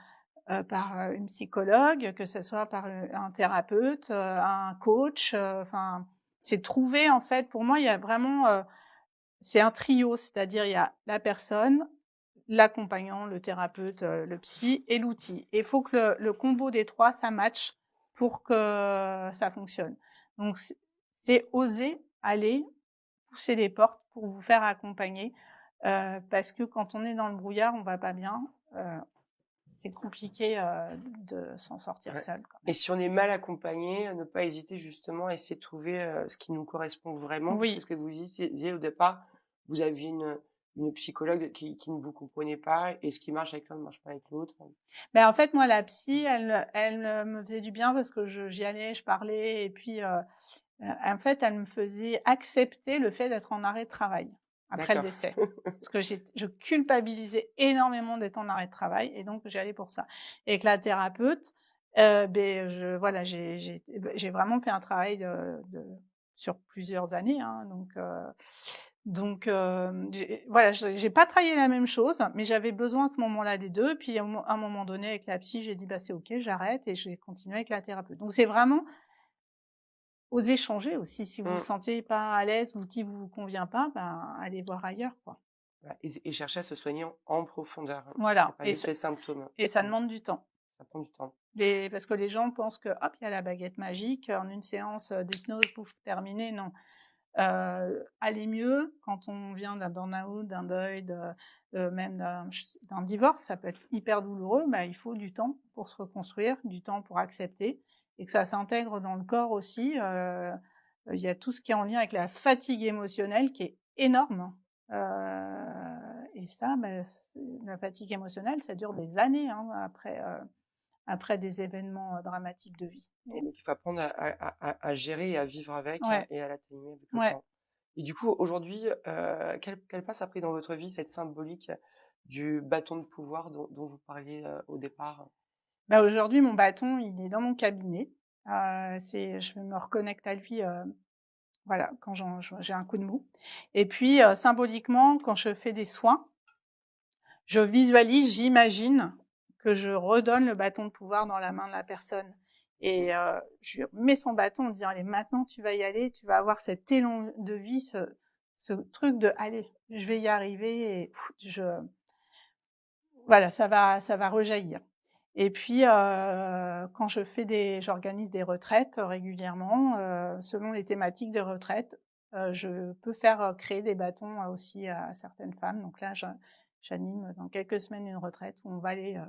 B: par une psychologue, que ça soit par un thérapeute, un coach, enfin c'est trouver en fait. Pour moi, il y a vraiment c'est un trio, c'est-à-dire il y a la personne, l'accompagnant, le thérapeute, le psy et l'outil. Et il faut que le combo des trois, ça matche pour que ça fonctionne. Donc, c'est oser aller pousser les portes pour vous faire accompagner, parce que quand on est dans le brouillard, on va pas bien. C'est compliqué de s'en sortir
A: Ouais.
B: seul.
A: Et si on est mal accompagné, ne pas hésiter justement à essayer de trouver ce qui nous correspond vraiment, parce que
B: Oui.
A: ce que vous disiez au départ, vous aviez une psychologue qui ne vous comprenait pas, et ce qui marche avec l'un ne marche pas avec l'autre.
B: Ben en fait, moi, la psy, elle me faisait du bien parce que j'y allais, je parlais, et puis en fait, elle me faisait accepter le fait d'être en arrêt de travail après le
A: D'accord.
B: décès. Parce que je culpabilisais énormément d'être en arrêt de travail, et donc j'y allais pour ça. Et avec la thérapeute, voilà, j'ai vraiment fait un travail sur plusieurs années, hein, donc voilà, j'ai pas travaillé la même chose, mais j'avais besoin à ce moment-là des deux. Puis à un moment donné, avec la psy, j'ai dit bah c'est ok, j'arrête, et j'ai continué avec la thérapeute. Donc c'est vraiment oser changer aussi. Si vous vous
A: Mm.
B: sentez pas à l'aise ou qui vous convient pas, ben allez voir ailleurs, quoi.
A: Et chercher à se soigner en profondeur, hein.
B: Voilà.
A: Pas juste les symptômes.
B: Et ça demande du temps.
A: Ça prend du temps.
B: Parce que les gens pensent que, hop, il y a la baguette magique, en une séance d'hypnose, pouf, terminé. Non. Aller mieux quand on vient d'un burn-out, d'un deuil, même d'un divorce, ça peut être hyper douloureux. Il faut du temps pour se reconstruire, du temps pour accepter et que ça s'intègre dans le corps aussi. Il y a tout ce qui est en lien avec la fatigue émotionnelle qui est énorme. Et ça, la fatigue émotionnelle, ça dure des années après des événements dramatiques de vie.
A: Donc il faut apprendre à gérer et à vivre avec,
B: Ouais.
A: et à l'atténuer avec le
B: Ouais.
A: temps. Et du coup, aujourd'hui, quelle place a pris dans votre vie cette symbolique du bâton de pouvoir dont vous parliez au départ?
B: Aujourd'hui, mon bâton, il est dans mon cabinet. Je me reconnecte à lui, voilà, quand j'ai un coup de mou. Et puis, symboliquement, quand je fais des soins, je visualise, j'imagine que je redonne le bâton de pouvoir dans la main de la personne. Et je lui mets son bâton en disant, allez, maintenant tu vas y aller, tu vas avoir cet élan de vie, ce truc de, allez, je vais y arriver, et voilà, ça va rejaillir. Et puis, quand j'organise des retraites régulièrement, selon les thématiques de retraite, je peux faire créer des bâtons aussi à certaines femmes. Donc là, j'anime dans quelques semaines une retraite où on va aller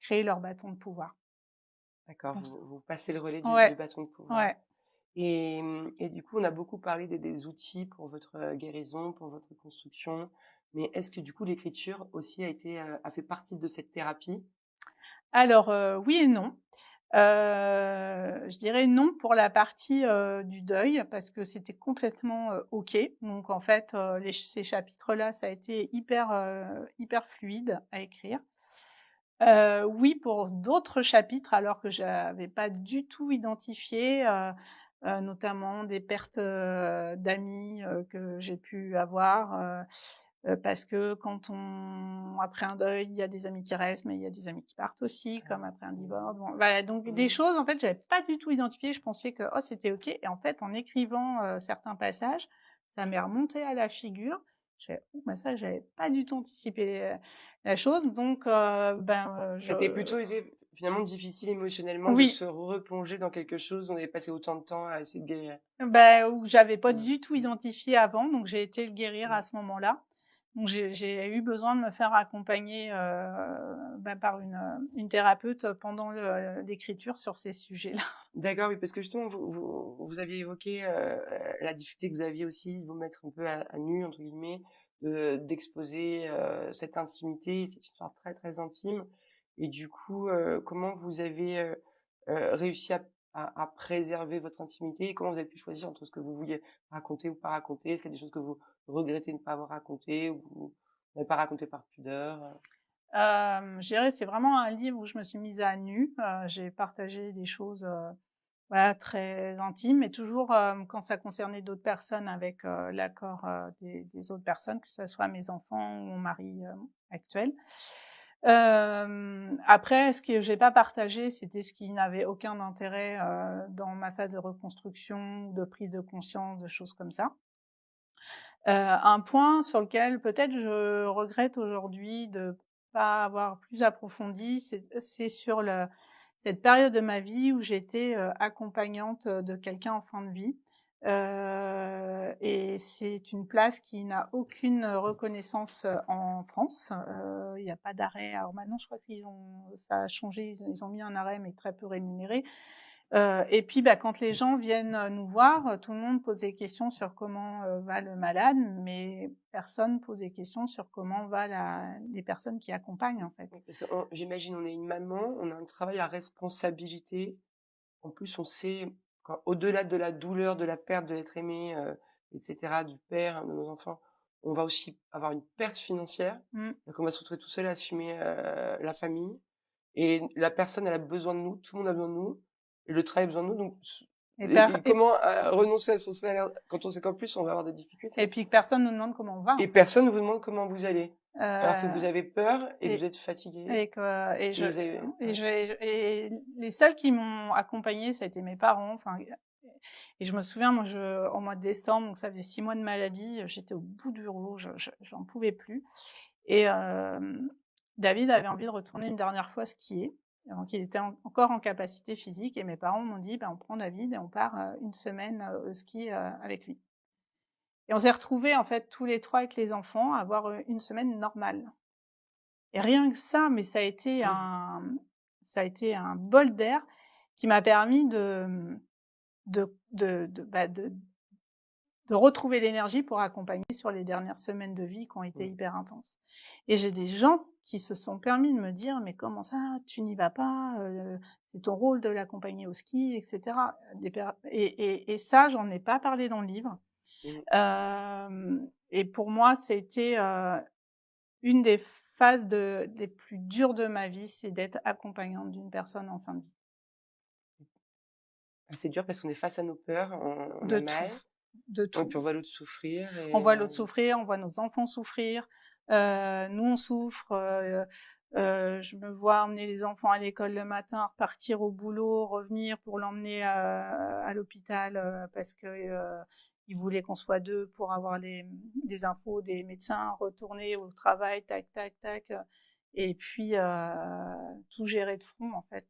B: créer leur bâton de pouvoir.
A: D'accord, vous passez le relais
B: Ouais.
A: du bâton de pouvoir.
B: Ouais.
A: Et du coup, on a beaucoup parlé des outils pour votre guérison, pour votre construction. Mais est-ce que du coup, l'écriture aussi a fait partie de cette thérapie?
B: Alors, oui et non. Je dirais non pour la partie du deuil parce que c'était complètement ok. Donc en fait, ces chapitres-là, ça a été hyper fluide à écrire. Oui pour d'autres chapitres alors que j'avais pas du tout identifié, notamment des pertes d'amis que j'ai pu avoir. Parce que après un deuil, il y a des amis qui restent, mais il y a des amis qui partent aussi, comme après un divorce. Bon, voilà, donc des choses, en fait, j'avais pas du tout identifié. Je pensais que c'était ok. Et en fait, en écrivant certains passages, ça m'est remonté à la figure. Ça, j'avais pas du tout anticipé la chose. Donc,
A: C'était plutôt été finalement difficile émotionnellement de
B: oui,
A: se replonger dans quelque chose où on avait passé autant de temps à essayer de guérir.
B: où j'avais pas du tout identifié avant. Donc, j'ai été le guérir à ce moment-là. Donc j'ai eu besoin de me faire accompagner par une thérapeute pendant l'écriture sur ces sujets-là.
A: D'accord, oui, parce que justement, vous aviez évoqué la difficulté que vous aviez aussi de vous mettre un peu à nu, entre guillemets, d'exposer cette intimité, cette histoire très très intime. Et du coup, comment vous avez réussi à préserver votre intimité et comment vous avez pu choisir entre ce que vous vouliez raconter ou pas raconter? Est-ce qu'il y a des choses que vous regrettez de ne pas avoir racontées ou que vous n'avez pas raconté par pudeur?
B: Je dirais c'est vraiment un livre où je me suis mise à nu. J'ai partagé des choses voilà, très intimes, mais toujours quand ça concernait d'autres personnes avec l'accord des autres personnes, que ce soit mes enfants ou mon mari actuel. Après, ce que j'ai pas partagé, c'était ce qui n'avait aucun intérêt dans ma phase de reconstruction ou de prise de conscience, de choses comme ça. Un point sur lequel peut-être je regrette aujourd'hui de pas avoir plus approfondi, c'est sur cette période de ma vie où j'étais accompagnante de quelqu'un en fin de vie. Et c'est une place qui n'a aucune reconnaissance en France. Il n'y a pas d'arrêt. Alors maintenant, je crois que ça a changé. Ils ont mis un arrêt, mais très peu rémunéré. Et puis, quand les gens viennent nous voir, tout le monde pose des questions sur comment va le malade, mais personne pose des questions sur comment va les personnes qui accompagnent, en fait.
A: Parce que j'imagine, on est une maman, on a un travail à responsabilité. En plus, on sait au-delà de la douleur, de la perte de l'être aimé, etc., du père, de nos enfants, on va aussi avoir une perte financière. Donc, on va se retrouver tout seul à assumer la famille. Et la personne, elle a besoin de nous, tout le monde a besoin de nous, et le travail a besoin de nous. Donc, comment renoncer à son salaire quand on sait qu'en plus on va avoir des difficultés?
B: Et puis que personne nous demande comment on va.
A: Et personne ne vous demande comment vous allez. Alors que vous avez peur et vous êtes fatigué.
B: Et les seuls qui m'ont accompagnée, ça a été mes parents. Enfin, Et je me souviens, moi, au mois de décembre, donc ça faisait 6 mois de maladie, j'étais au bout du rouleau, j'en pouvais plus. Et David avait envie de retourner une dernière fois skier. Donc, il était encore en capacité physique et mes parents m'ont dit, on prend David et on part une semaine au ski avec lui. Et on s'est retrouvés, en fait, tous les 3 avec les enfants, à avoir une semaine normale. Et rien que ça, mais ça a été un bol d'air qui m'a permis de retrouver l'énergie pour accompagner sur les dernières semaines de vie qui ont été hyper intenses. Et j'ai des gens qui se sont permis de me dire, mais comment ça, tu n'y vas pas, c'est ton rôle de l'accompagner au ski, etc. Et ça, j'en ai pas parlé dans le livre. Et pour moi, c'était une des phases les plus dures de ma vie, c'est d'être accompagnante d'une personne en fin de vie.
A: C'est dur parce qu'on est face à nos peurs, on
B: De
A: a
B: tout.
A: mal.
B: De tout.
A: Et puis on voit l'autre souffrir.
B: On voit l'autre souffrir, on voit nos enfants souffrir. Nous, on souffre. Je me vois emmener les enfants à l'école le matin, repartir au boulot, revenir pour l'emmener à l'hôpital parce que ils voulaient qu'on soit 2 pour avoir des infos des médecins, retourner au travail, tac, tac, tac. Et puis tout gérer de front, en fait.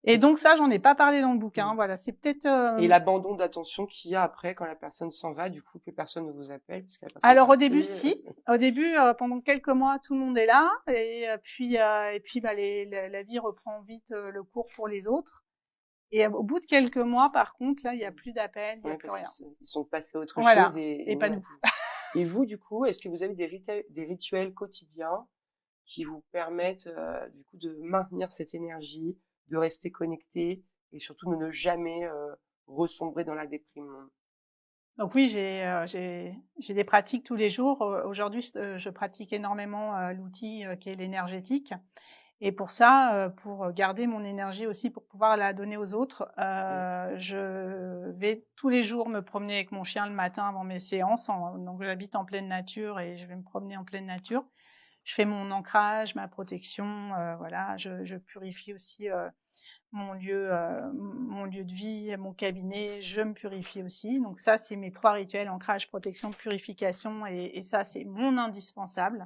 B: Et donc ça, j'en ai pas parlé dans le bouquin. Voilà, c'est peut-être.
A: Et l'abandon d'attention qu'il y a après quand la personne s'en va, du coup, que personne ne vous appelle.
B: Alors au début, si. Au début, pendant quelques mois, tout le monde est là, et puis la vie reprend vite le cours pour les autres. Et au bout de quelques mois, par contre, là, il y a plus d'appels, il y a plus rien.
A: Ils sont passés à autre
B: Voilà.
A: chose
B: Et pas nous.
A: Et vous, du coup, est-ce que vous avez des rituels quotidiens qui vous permettent, du coup, de maintenir cette énergie, de rester connecté et surtout de ne jamais ressombrer dans la déprime?
B: Donc oui, j'ai des pratiques tous les jours. Aujourd'hui, je pratique énormément l'outil qui est l'énergétique. Et pour ça, pour garder mon énergie aussi, pour pouvoir la donner aux autres, je vais tous les jours me promener avec mon chien le matin avant mes séances. Donc j'habite en pleine nature et je vais me promener en pleine nature. Je fais mon ancrage, ma protection, voilà. Je purifie aussi mon lieu de vie, mon cabinet. Je me purifie aussi. Donc ça, c'est mes 3 rituels: ancrage, protection, purification. Et ça, c'est mon indispensable.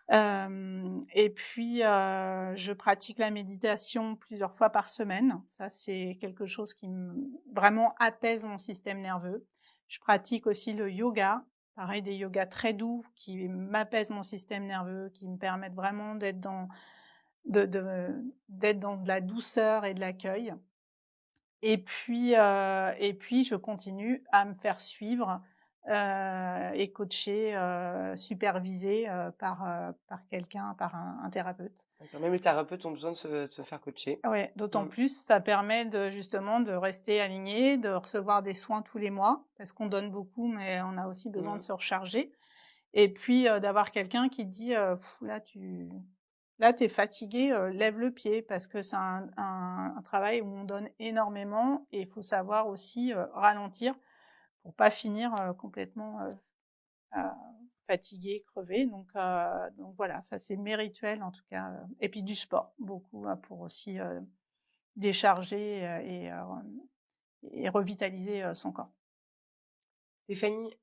B: Et puis, je pratique la méditation plusieurs fois par semaine. Ça, c'est quelque chose qui vraiment apaise mon système nerveux. Je pratique aussi le yoga. Pareil, des yogas très doux qui m'apaisent mon système nerveux, qui me permettent vraiment d'être dans de la douceur et de l'accueil. Et puis, je continue à me faire suivre et coacher, superviser par quelqu'un, par un thérapeute.
A: D'accord. Même les thérapeutes ont besoin de se faire coacher.
B: Ouais, d'autant plus, ça permet justement de rester aligné, de recevoir des soins tous les mois, parce qu'on donne beaucoup, mais on a aussi besoin de se recharger. Et puis d'avoir quelqu'un qui te dit là, t'es fatigué, lève le pied, parce que c'est un travail où on donne énormément et il faut savoir aussi ralentir pour pas finir complètement fatigué, crevé. Donc voilà, ça c'est mes rituels en tout cas. Et puis du sport, beaucoup pour aussi décharger et revitaliser son corps.
A: Stéphanie,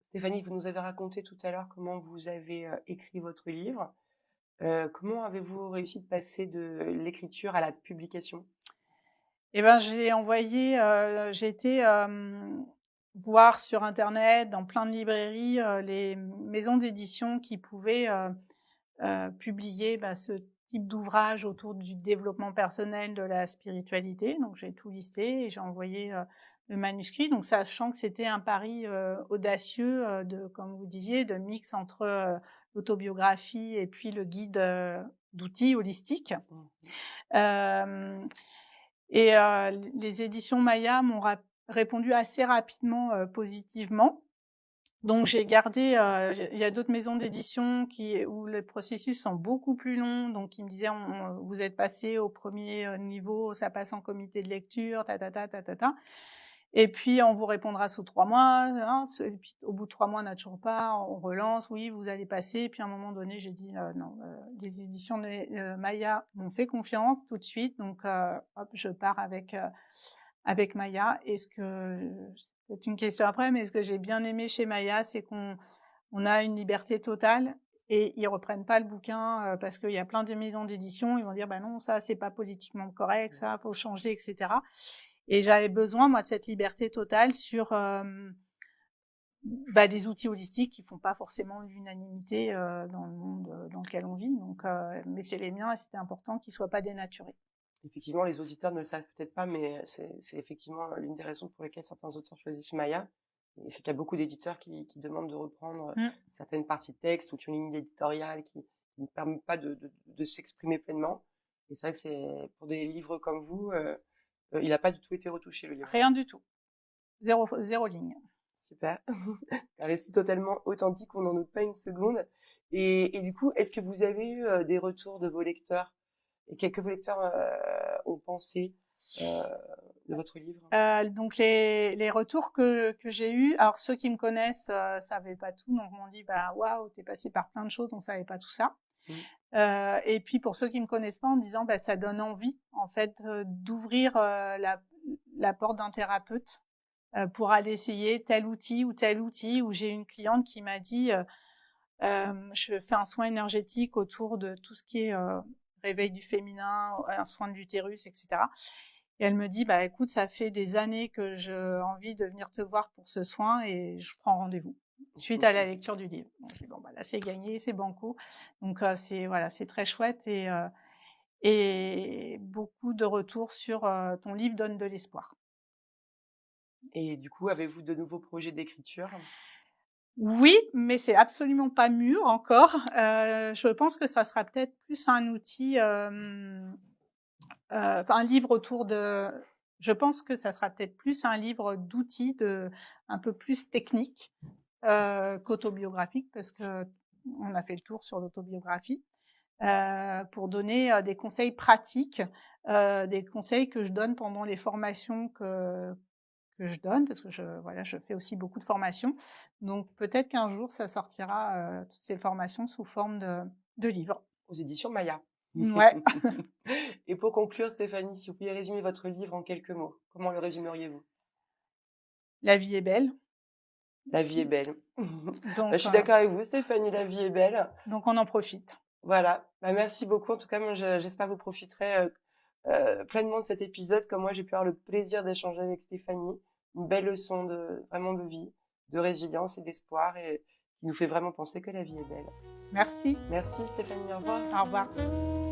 A: Stéphanie, vous nous avez raconté tout à l'heure comment vous avez écrit votre livre. Comment avez-vous réussi de passer de l'écriture à la publication?
B: Eh ben, j'ai été voir sur Internet, dans plein de librairies, les maisons d'édition qui pouvaient publier ce type d'ouvrage autour du développement personnel, de la spiritualité. Donc j'ai tout listé et j'ai envoyé le manuscrit. Donc sachant que c'était un pari audacieux comme vous disiez, de mix entre l'autobiographie et puis le guide d'outils holistiques. Et les éditions Maya m'ont répondu assez rapidement positivement. Donc j'ai gardé, il y a d'autres maisons d'édition où les processus sont beaucoup plus longs, donc ils me disaient vous êtes passé au premier niveau, ça passe en comité de lecture, ta. Et puis, on vous répondra sous 3 mois, hein, et puis au bout de 3 mois, on n'a toujours pas, on relance, oui, vous allez passer. Et puis à un moment donné, j'ai dit, non, les éditions de Maya m'ont fait confiance tout de suite, donc hop, je pars avec Maya. Et c'est une question après, mais ce que j'ai bien aimé chez Maya, c'est qu'on a une liberté totale et ils reprennent pas le bouquin parce qu'il y a plein de maisons d'édition, ils vont dire, bah non, ça, c'est pas politiquement correct, ça, faut changer, etc. Et j'avais besoin, moi, de cette liberté totale sur des outils holistiques qui font pas forcément l'unanimité dans le monde dans lequel on vit. Donc, mais c'est les miens et c'était important qu'ils soient pas dénaturés.
A: Effectivement, les auditeurs ne le savent peut-être pas, mais c'est effectivement l'une des raisons pour lesquelles certains auteurs choisissent Maya. Et c'est qu'il y a beaucoup d'éditeurs qui demandent de reprendre certaines parties de texte ou qui ont une ligne éditoriale qui ne permet pas de s'exprimer pleinement. Et c'est vrai que c'est pour des livres comme vous, il n'a pas du tout été retouché, le livre.
B: Rien du tout. Zéro ligne.
A: Super. Un récit totalement authentique, on n'en doute pas une seconde. Et du coup, est-ce que vous avez eu des retours de vos lecteurs? Et quelques vos lecteurs ont pensé de votre livre?
B: Donc les retours que j'ai eus, alors ceux qui me connaissent savaient pas tout, donc m'ont dit bah waouh, t'es passé par plein de choses, on savait pas tout ça. Et puis pour ceux qui me connaissent pas, en disant bah ça donne envie en fait d'ouvrir la porte d'un thérapeute pour aller essayer tel outil ou tel outil. Où j'ai une cliente qui m'a dit je fais un soin énergétique autour de tout ce qui est réveil du féminin, un soin de l'utérus, etc. Et elle me dit bah écoute, ça fait des années que j'ai envie de venir te voir pour ce soin et je prends rendez-vous suite à la lecture du livre. Donc bon bah là c'est gagné, c'est banco. Donc c'est très chouette et beaucoup de retours sur ton livre donne de l'espoir.
A: Et du coup, avez-vous de nouveaux projets d'écriture?
B: Oui, mais c'est absolument pas mûr encore. Je pense que ça sera peut-être plus un outil, un livre autour de. Je pense que ça sera peut-être plus un livre d'outils, un peu plus technique qu'autobiographique, parce que on a fait le tour sur l'autobiographie, pour donner des conseils pratiques, des conseils que je donne pendant les formations que je donne, parce que je fais aussi beaucoup de formations. Donc peut-être qu'un jour, ça sortira, toutes ces formations sous forme de livres.
A: Aux éditions Maya.
B: Ouais.
A: Et pour conclure, Stéphanie, si vous pouviez résumer votre livre en quelques mots, comment le résumeriez-vous?
B: La vie est belle.
A: La vie est belle.
B: Donc,
A: je suis d'accord avec vous, Stéphanie, la vie est belle.
B: Donc on en profite.
A: Voilà. Merci beaucoup. En tout cas, moi, j'espère que vous profiterez pleinement de cet épisode, comme moi j'ai pu avoir le plaisir d'échanger avec Stéphanie. Une belle leçon vraiment de vie, de résilience et d'espoir, et qui nous fait vraiment penser que la vie est belle.
B: Merci.
A: Merci Stéphanie, au revoir.
B: Au revoir.